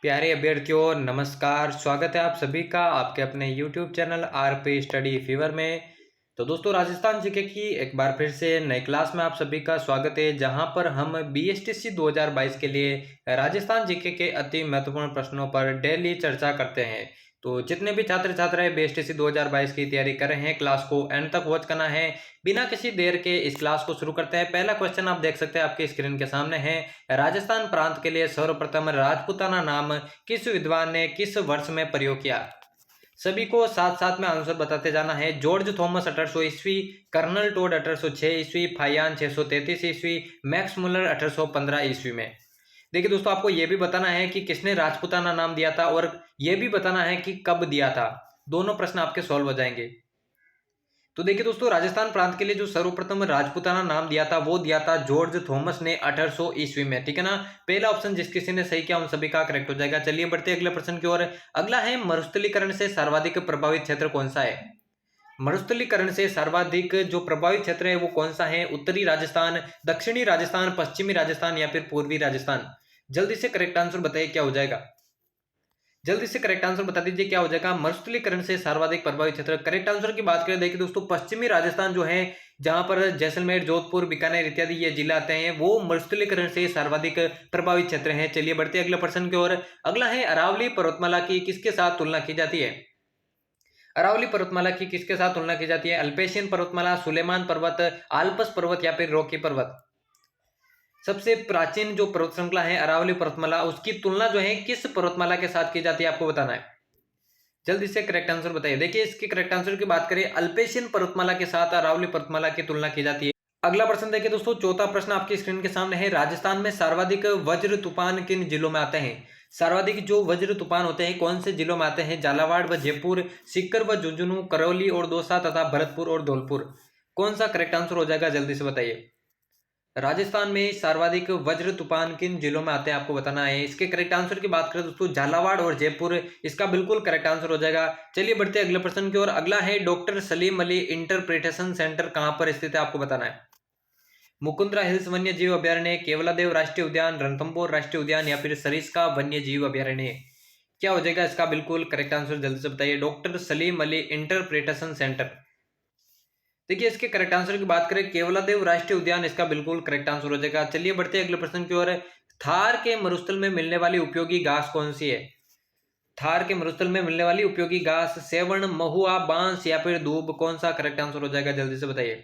प्यारे अभ्यर्थियों नमस्कार। स्वागत है आप सभी का आपके अपने YouTube channel RP study fever में। तो दोस्तों राजस्थान जीके की एक बार फिर से नई क्लास में आप सभी का स्वागत है, जहां पर हम बीएसटीसी 2022 के लिए राजस्थान जीके के अति महत्वपूर्ण प्रश्नों पर डेली चर्चा करते हैं। तो जितने भी छात्र छात्राएं बीएसटीसी 2022 की तैयारी कर रहे हैं, क्लास को एंड तक वॉच करना है। बिना किसी देर के इस क्लास को शुरू करते हैं। पहला क्वेश्चन आप देख सकते हैं आपके स्क्रीन के सामने है। राजस्थान प्रांत के लिए सर्वप्रथम राजपूताना नाम किस विद्वान ने किस वर्ष में प्रयोग किया? सभी को साथ साथ में आंसर बताते जाना है। जॉर्ज थॉमस 1800 ईस्वी, कर्नल टोड 1806 ईस्वी, फायान 633 ईस्वी, मैक्स मुलर 1815 ईस्वी में। देखिए दोस्तों, आपको यह भी बताना है कि किसने राजपूताना नाम दिया था और यह भी बताना है कि कब दिया था। दोनों प्रश्न आपके सॉल्व हो जाएंगे। तो देखिए दोस्तों, राजस्थान प्रांत के लिए जो सर्वप्रथम राजपूताना नाम दिया था वो दिया था जॉर्ज थॉमस ने 1800 ईस्वी में। ठीक है ना। पहला ऑप्शन जिस किसी ने सही किया उन सभी का करेक्ट हो जाएगा। चलिए बढ़ते हैं अगले प्रश्न की ओर। अगला है, मरुस्थलीकरण से सर्वाधिक प्रभावित क्षेत्र कौन सा है? मरुस्थलीकरण से सर्वाधिक जो प्रभावित क्षेत्र है वो कौन सा है? उत्तरी राजस्थान, दक्षिणी राजस्थान, पश्चिमी राजस्थान या फिर पूर्वी राजस्थान? जल्दी से करेक्ट आंसर बताइए क्या हो जाएगा। जल्दी से करेक्ट आंसर बता दीजिए क्या हो जाएगा। मरुस्थलीकरण से सर्वाधिक प्रभावित क्षेत्र करेक्ट आंसर की बात करें, देखिए दोस्तों, पश्चिमी राजस्थान जो है, जहां पर जैसलमेर, जोधपुर, बीकानेर इत्यादि ये जिला आते हैं, वो मरुस्थलीकरण से सर्वाधिक प्रभावित क्षेत्र हैं। चलिए बढ़ते हैं अगले प्रश्न की ओर। अगला है, अरावली पर्वतमाला की किसके साथ तुलना की जाती है? अरावली पर्वतमाला की किसके साथ तुलना की जाती है? अल्पेशियन पर्वतमाला, सुलेमान पर्वत, आल्पस पर्वत या फिर रॉकी पर्वत? सबसे प्राचीन जो पर्वत श्रृंखला है अरावली पर्वतमाला, उसकी तुलना जो है किस पर्वतमाला के साथ की जाती है आपको बताना है। जल्दी से करेक्ट आंसर बताइए। देखिए इसकी करेक्ट आंसर की बात करें, अल्पेशियन पर्वतमाला के साथ अरावली पर्वतमाला की तुलना की जाती है। अगला प्रश्न देखिए दोस्तों, चौथा प्रश्न आपकी स्क्रीन के सामने है। राजस्थान में सर्वाधिक वज्र तूफान किन जिलों में आते हैं? सर्वाधिक जो वज्र तूफान होते हैं कौन से जिलों में आते हैं? झालावाड़ व जयपुर, सीकर व झुंझुनू, करौली और दौसा तथा भरतपुर और धौलपुर? कौन सा करेक्ट आंसर हो जाएगा जल्दी से बताइए। राजस्थान में सर्वाधिक वज्र तूफान किन जिलों में आते हैं आपको बताना है। इसके करेक्ट आंसर की बात करें दोस्तों, झालावाड़ और जयपुर इसका बिल्कुल करेक्ट आंसर हो जाएगा। चलिए बढ़ते हैं अगले प्रश्न की ओर। अगला है, doctor Salim Ali interpretation centre कहां पर स्थित है आपको बताना है। मुकुंदरा हिल्स वन्य जीव अभ्यारण्य, केवलादेव राष्ट्रीय उद्यान, रणथंभौर राष्ट्रीय उद्यान या फिर सरिस्का वन्य जीव अभ्यारण्य? क्या हो जाएगा इसका बिल्कुल करेक्ट आंसर जल्दी से बताइए। Doctor Salim Ali interpretation centre. देखिए इसके करेक्ट आंसर की बात करें, केवलादेव राष्ट्रीय उद्यान इसका बिल्कुल करेक्ट आंसर हो जाएगा। चलिए बढ़ते हैं अगले प्रश्न की ओर। थार के मरुस्थल में मिलने वाली उपयोगी घास कौन सी है? थार के मरुस्थल में मिलने वाली उपयोगी घास सेवण, महुआ, बांस या फिर दूब? कौन सा करेक्ट आंसर हो जाएगा जल्दी से बताइए।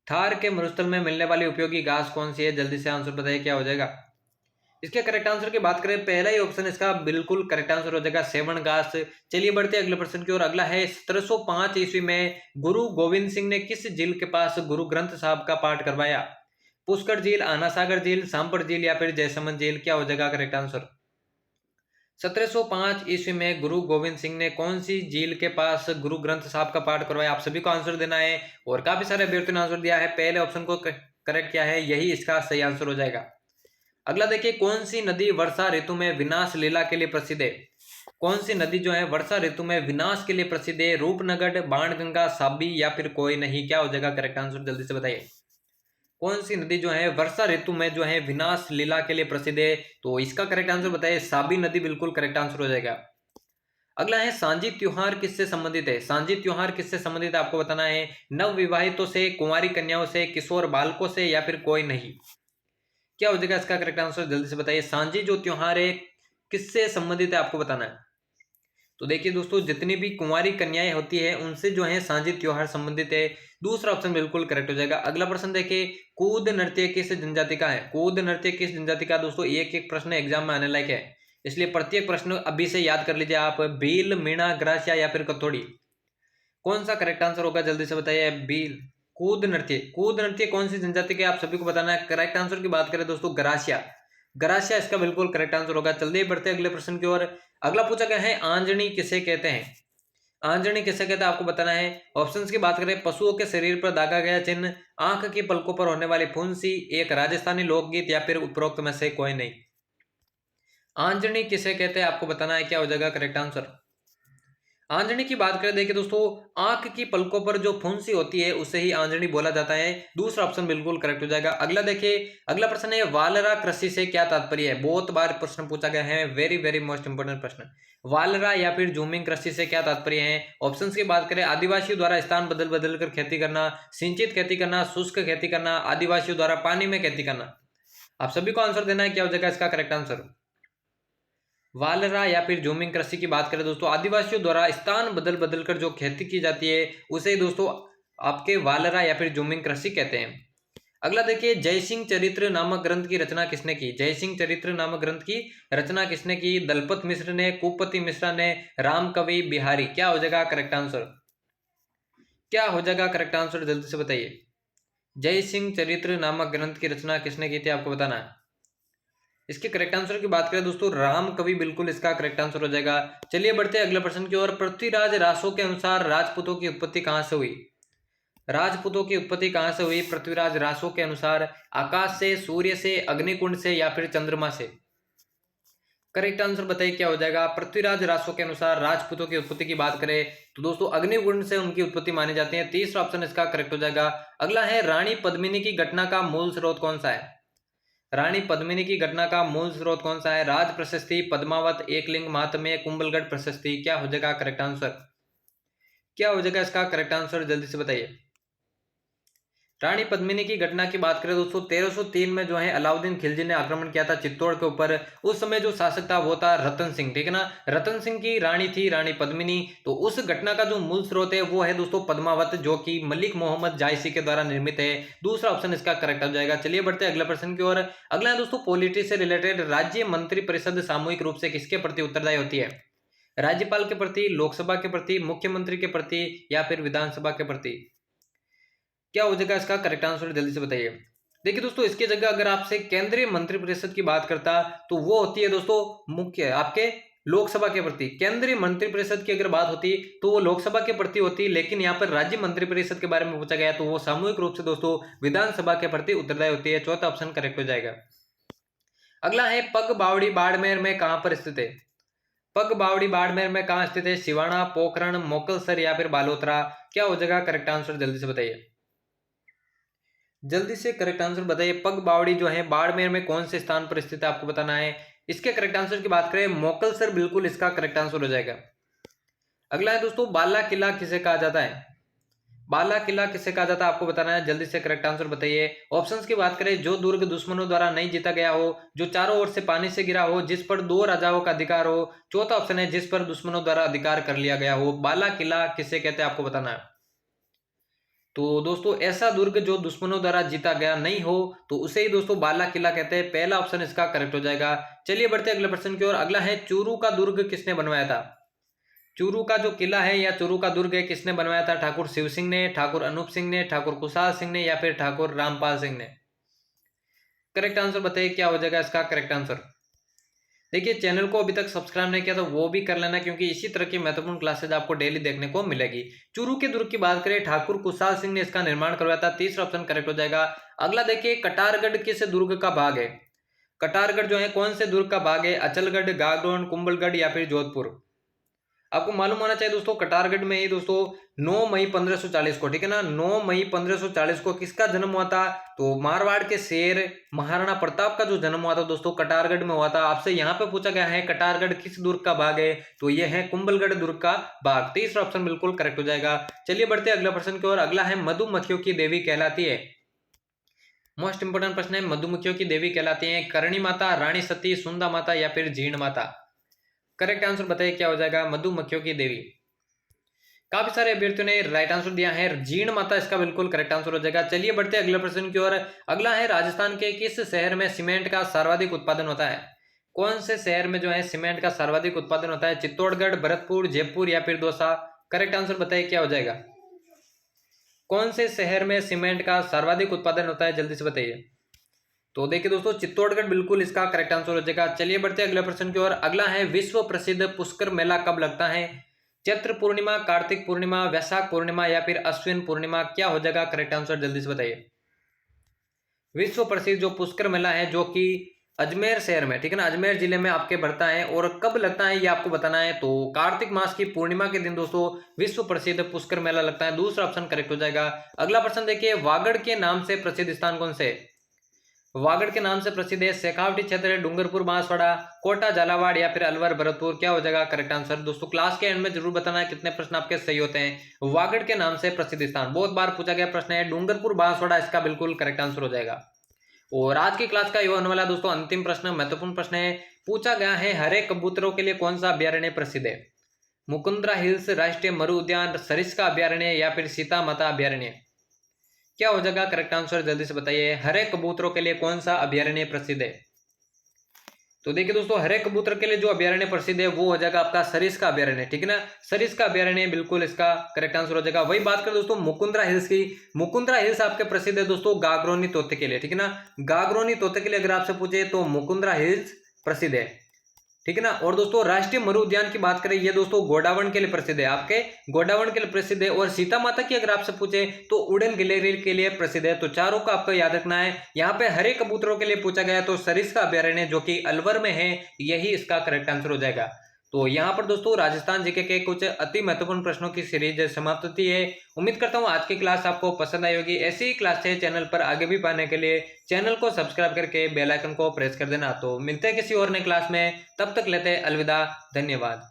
थार के मरुस्थल में मिलने वाली उपयोगी घास कौन सी है? जल्दी से आंसर बताइए क्या हो जाएगा। इसके करेक्ट आंसर की बात करें, पहला ही ऑप्शन इसका बिल्कुल करेक्ट आंसर हो जाएगा, सेवन घास। चलिए बढ़ते हैं अगले प्रश्न की ओर। अगला है, 1705 ईस्वी में गुरु गोविंद सिंह ने किस झील के पास गुरु ग्रंथ साहब का पाठ करवाया? पुष्कर झील, आना सागर झील, सांपर झील या फिर जयसमंद झील? क्या हो जाएगा करेक्ट आंसर। 1705 ईस्वी में गुरु गोविंद सिंह ने कौन सी झील के पास गुरु ग्रंथ साहब का पाठ करवाया? आप सभी को आंसर देना है और काफी सारे अभ्यर्थियों ने आंसर दिया है, पहले ऑप्शन को करेक्ट किया है, यही इसका सही आंसर हो जाएगा। अगला देखिए, कौन सी नदी वर्षा ऋतु में विनाश लीला के लिए प्रसिद्ध है? कौन सी नदी जो है वर्षा ऋतु में विनाश के लिए प्रसिद्ध है? रूपनगर, बाणगंगा, साबी या फिर कोई नहीं? क्या हो जाएगा करेक्ट आंसर जल्दी से बताइए। कौन सी नदी जो है वर्षा ऋतु में जो है विनाश लीला के लिए प्रसिद्ध है? तो इसका करेक्ट आंसर बताइए, साबी नदी बिल्कुल करेक्ट आंसर हो जाएगा। अगला है, सांझी त्योहार किससे संबंधित है? सांझी त्योहार किससे संबंधित है आपको बताना है। नव विवाहितों से, कुंवारी कन्याओं से, किशोर बालकों से या फिर कोई नहीं? क्या हो जाएगा इसका करेक्ट आंसर जल्दी से बताइए। सांझी जो त्योहार है किससे संबंधित है आपको बताना है। तो देखिए दोस्तों, जितनी भी कुंवारी कन्याएं होती है उनसे जो है सांझी त्योहार संबंधित है। दूसरा ऑप्शन बिल्कुल करेक्ट हो जाएगा। अगला प्रश्न देखिए, कूद नृत्य किस जनजाति का है? कूद नृत्य किस जनजाति का? दोस्तों एक एक प्रश्न एग्जाम में आने लायक है, इसलिए प्रत्येक प्रश्न अभी से याद कर लीजिए आप। भील, मीणा, ग्रासिया या फिर कथोड़ी? कौन सा करेक्ट आंसर होगा जल्दी से बताइए। भील। कूद नृत्य, कूद नृत्य कौन सी जनजाति के आप सभी को बताना है। करेक्ट आंसर की बात करें दोस्तों, ग्रासिया। ग्रासिया इसका बिल्कुल करेक्ट आंसर होगा। चलिए बढ़ते अगले प्रश्न की ओर। अगला पूछा गया है, आंजणी किसे कहते हैं? आंजणी किसे कहते हैं आपको बताना है। ऑप्शंस की बात करें, पशुओं के शरीर पर दागा गया चिन्ह, आंख की पलकों पर होने वाली फुंसी, एक राजस्थानी लोकगीत या फिर उपरोक्त में से कोई नहीं? आंजणी किसे कहते हैं आपको बताना है, क्या हो जाएगा करेक्ट आंसर। आंजनी की बात करें, देखिए दोस्तों, आंख की पलकों पर जो फुंसी होती है उसे ही आंजनी बोला जाता है। दूसरा ऑप्शन बिल्कुल करेक्ट हो जाएगा। अगला देखिए, अगला प्रश्न है वालरा कृषि से क्या तात्पर्य है। बहुत बार प्रश्न पूछा गया है, वेरी वेरी मोस्ट इंपोर्टेंट प्रश्न। वालरा या फिर जूमिंग कृषि से क्या तात्पर्य है। ऑप्शन की बात करें, आदिवासियों द्वारा स्थान बदल बदल कर खेती करना, सिंचित खेती करना, शुष्क खेती करना, आदिवासियों द्वारा पानी में खेती करना। आप सभी को आंसर देना है, क्या हो जाएगा इसका करेक्ट आंसर। वालरा या फिर जूमिंग कृषि की बात करें दोस्तों, आदिवासियों द्वारा स्थान बदल बदल कर जो खेती की जाती है उसे दोस्तों आपके वालरा या फिर जूमिंग कृषि कहते हैं। अगला देखिए, जयसिंह चरित्र नामक ग्रंथ की रचना किसने की। जयसिंह चरित्र नामक ग्रंथ की रचना किसने की। दलपत मिश्र ने, कुपति मिश्रा ने, राम कवि बिहारी। क्या हो जाएगा करेक्ट आंसर, क्या हो जाएगा करेक्ट आंसर, जल्दी से बताइए। जयसिंह चरित्र नामक ग्रंथ की रचना किसने की थी, आपको बताना है। इसके करेक्ट आंसर की बात करें दोस्तों, राम कवि बिल्कुल इसका करेक्ट आंसर हो जाएगा। चलिए बढ़ते हैं अगले प्रश्न की ओर। पृथ्वीराज रासो के अनुसार राजपूतों की उत्पत्ति कहां से हुई। राजपूतों की उत्पत्ति कहां से हुई पृथ्वीराज रासो के अनुसार। आकाश से, सूर्य से, अग्निकुंड से या फिर चंद्रमा से। करेक्ट आंसर बताइए क्या हो जाएगा। पृथ्वीराज रासो के अनुसार राजपूतों की उत्पत्ति की बात करें तो दोस्तों अग्निकुंड से उनकी उत्पत्ति मानी जाती है। तीसरा ऑप्शन इसका करेक्ट हो जाएगा। अगला है, रानी पद्मिनी की घटना का मूल स्रोत कौन सा है। रानी पद्मिनी की घटना का मूल स्रोत कौन सा है। राज प्रशस्ति, पद्मावत, एकलिंग महात्म्य, कुंभलगढ़ प्रशस्ति। क्या हो जाएगा करेक्ट आंसर, क्या हो जाएगा इसका करेक्ट आंसर, जल्दी से बताइए। रानी पद्मिनी की घटना की बात करें दोस्तों, 1303 में जो है अलाउद्दीन खिलजी ने आक्रमण किया था चित्तौड़ के ऊपर। उस समय जो शासक था वो था रतन सिंह, ठीक है ना। रतन सिंह की रानी थी रानी पद्मिनी। तो उस घटना का जो मूल स्रोत है वो है दोस्तों पद्मावत, जो कि मलिक मोहम्मद जायसी के द्वारा निर्मित है। दूसरा ऑप्शन इसका करेक्ट हो जाएगा। चलिए बढ़ते हैं अगले प्रश्न की ओर। अगला है दोस्तों पॉलिटी से रिलेटेड। राज्य मंत्रिपरिषद सामूहिक रूप से किसके प्रति उत्तरदायी होती है। राज्यपाल के प्रति, लोकसभा के प्रति, मुख्यमंत्री के प्रति या फिर विधानसभा के प्रति। क्या हो जाएगा इसका करेक्ट आंसर, जल्दी से बताइए। देखिए दोस्तों, इसकी जगह अगर आपसे केंद्रीय मंत्रिपरिषद की बात करता तो वो होती है दोस्तों मुख्य आपके लोकसभा के प्रति। केंद्रीय मंत्रिपरिषद की अगर बात होती तो वो लोकसभा के प्रति होती, लेकिन यहाँ पर राज्य मंत्रिपरिषद के बारे में पूछा गया तो वो सामूहिक रूप से दोस्तों विधानसभा के प्रति उत्तरदायी होती है। चौथा ऑप्शन करेक्ट हो जाएगा। अगला है, पग बावड़ी बाड़मेर में कहां पर स्थित है। पग बावड़ी बाड़मेर में कहां स्थित है। सिवाना, पोखरण, मोकलसर या फिर बालोतरा। क्या हो जाएगा करेक्ट आंसर, जल्दी से बताइए। जल्दी से करेक्ट आंसर बताइए। पग बावड़ी जो है बाड़मेर में कौन से स्थान पर स्थित है, आपको बताना है। इसके करेक्ट आंसर की बात करें, मोकलसर बिल्कुल इसका करेक्ट आंसर हो जाएगा। अगला है दोस्तों, बाला किला किसे कहा जाता है। बाला किला किसे कहा जाता है, आपको बताना है। जल्दी से करेक्ट आंसर बताइए। ऑप्शंस की बात करें, जो दुर्ग दुश्मनों द्वारा नहीं जीता गया हो, जो चारों ओर से पानी से गिरा हो, जिस पर दो राजाओं का अधिकार हो। चौथा ऑप्शन है, जिस पर दुश्मनों द्वारा अधिकार कर लिया गया हो। बाला किला किसे कहते हैं, आपको बताना है। तो दोस्तों ऐसा दुर्ग जो दुश्मनों द्वारा जीता गया नहीं हो तो उसे ही दोस्तों बाला किला कहते हैं। पहला ऑप्शन इसका करेक्ट हो जाएगा। चलिए बढ़ते हैं अगले प्रश्न की ओर। अगला है, चूरू का दुर्ग किसने बनवाया था। चूरू का जो किला है या चूरू का दुर्ग है किसने बनवाया था। ठाकुर शिव सिंह ने, ठाकुर अनूप सिंह ने, ठाकुर कुशाल सिंह ने या फिर ठाकुर रामपाल सिंह ने। करेक्ट आंसर बताइए, क्या हो जाएगा इसका करेक्ट आंसर। देखिए, चैनल को अभी तक सब्सक्राइब नहीं किया तो वो भी कर लेना, क्योंकि इसी तरह की महत्वपूर्ण क्लासेज आपको डेली देखने को मिलेगी। चूरू के दुर्ग की बात करें, ठाकुर कुशाल सिंह ने इसका निर्माण करवाया था। तीसरा ऑप्शन करेक्ट हो जाएगा। अगला देखिए, कटारगढ़ किस दुर्ग का भाग है। कटारगढ़ जो है कौन से दुर्ग का भाग है। अचलगढ़, गागरोन, कुंभलगढ़ या फिर जोधपुर। आपको मालूम होना चाहिए दोस्तों, कटारगढ़ में ही दोस्तों 9 मई 1540 को, ठीक है ना, 9 मई 1540 को किसका जन्म हुआ था। तो मारवाड़ के शेर महाराणा प्रताप का जो जन्म हुआ था दोस्तों कटारगढ़ में हुआ था। आपसे यहाँ पे पूछा गया है कटारगढ़ किस दुर्ग का भाग है, तो यह है कुंभलगढ़ दुर्ग का भाग। तीसरा ऑप्शन बिल्कुल करेक्ट हो जाएगा। चलिए बढ़ते हैं अगला प्रश्न की ओर। अगला है, मधुमक्खियों की देवी कहलाती है। मोस्ट इंपोर्टेंट प्रश्न है, मधुमक्खियों की देवी कहलाती है करणी माता, रानी सती, सुंदा माता या फिर जीण माता। करेक्ट आंसर बताइए, क्या हो जाएगा। मधुमक्खियों की देवी। काफी सारे अभ्यर्थियों ने राइट आंसर दिया है, जीण माता इसका बिल्कुल करेक्ट आंसर हो जाएगा। चलिए बढ़ते हैं अगले प्रश्न की ओर। अगला है, राजस्थान के किस शहर में सीमेंट का सर्वाधिक उत्पादन होता है। कौन से शहर में जो है सीमेंट का सर्वाधिक उत्पादन होता है। चित्तौड़गढ़, भरतपुर, जयपुर या फिर दौसा। करेक्ट आंसर बताइए, क्या हो जाएगा। कौन से शहर में सीमेंट का सर्वाधिक उत्पादन होता है, जल्दी से बताइए। तो देखिए दोस्तों, चित्तौड़गढ़ बिल्कुल इसका करेक्ट आंसर हो जाएगा। चलिए बढ़ते हैं अगले प्रश्न की ओर। अगला है, विश्व प्रसिद्ध पुष्कर मेला कब लगता है। चैत्र पूर्णिमा, कार्तिक पूर्णिमा, वैशाख पूर्णिमा या फिर अश्विन पूर्णिमा। क्या हो जाएगा करेक्ट आंसर, जल्दी से बताइए। विश्व प्रसिद्ध जो पुष्कर मेला है जो कि अजमेर शहर में, ठीक है ना, अजमेर जिले में आपके बढ़ता है। और कब लगता है ये आपको बताना है। तो कार्तिक मास की पूर्णिमा के दिन दोस्तों विश्व प्रसिद्ध पुष्कर मेला लगता है। दूसरा ऑप्शन करेक्ट हो जाएगा। अगला प्रश्न देखिए, वागड़ के नाम से प्रसिद्ध स्थान कौन से। वागड़ के नाम से प्रसिद्ध है शेखावटी क्षेत्र, डूंगरपुर, बांसवाड़ा, कोटा, झालावाड़ या फिर अलवर, भरतपुर। क्या हो जाएगा करेक्ट आंसर। दोस्तों क्लास के एंड में जरूर बताना है कितने प्रश्न आपके सही होते हैं। वागड़ के नाम से प्रसिद्ध स्थान बहुत बार पूछा गया प्रश्न है, डूंगरपुर, बांसवाड़ा इसका बिल्कुल करेक्ट आंसर हो जाएगा। और आज की क्लास का ये होने वाला दोस्तों अंतिम प्रश्न, महत्वपूर्ण प्रश्न है। पूछा गया है हरे कबूतरों के लिए कौन सा अभ्यारण्य प्रसिद्ध है। मुकुंदरा हिल्स राष्ट्रीय मरु उद्यान, सरिस्का अभ्यारण्य या फिर सीता माता अभ्यारण्य। क्या हो जाएगा करेक्ट आंसर, जल्दी से बताइए। हरे कबूतरों के लिए कौन सा अभ्यारण्य प्रसिद्ध है। तो देखिए दोस्तों, हरे कबूतर के लिए जो अभ्यारण्य प्रसिद्ध है वो हो जाएगा आपका सरिस्का अभ्यारण्य, ठीक है ना। सरिस्का अभ्यारण्य बिल्कुल इसका करेक्ट आंसर हो जाएगा। वही बात करें दोस्तों मुकुंदरा हिल्स की, मुकुंदरा हिल्स आपके प्रसिद्ध है दोस्तों गागरोनी तोते के लिए, ठीक है ना। गागरोनी तोते के लिए अगर आपसे पूछे तो मुकुंदरा हिल्स प्रसिद्ध है, ठीक है ना। और दोस्तों राष्ट्रीय मरु उद्यान की बात करें, ये दोस्तों गोडावण के लिए प्रसिद्ध है, आपके गोडावण के लिए प्रसिद्ध है। और सीता माता की अगर आपसे पूछे तो उड़न गिलेरी के लिए प्रसिद्ध है। तो चारों का आपको याद रखना है। यहाँ पे हरे कबूतरों के लिए पूछा गया तो सरिस्का अभ्यारण्य जो कि अलवर में है, यही इसका करेक्ट आंसर हो जाएगा। तो यहाँ पर दोस्तों राजस्थान जीके के कुछ अति महत्वपूर्ण प्रश्नों की सीरीज समाप्त होती है। उम्मीद करता हूँ आज की क्लास आपको पसंद आई होगी। ऐसी ही क्लास है चैनल पर आगे भी पाने के लिए चैनल को सब्सक्राइब करके बेल आइकन को प्रेस कर देना। तो मिलते हैं किसी और नई क्लास में, तब तक लेते हैं अलविदा, धन्यवाद।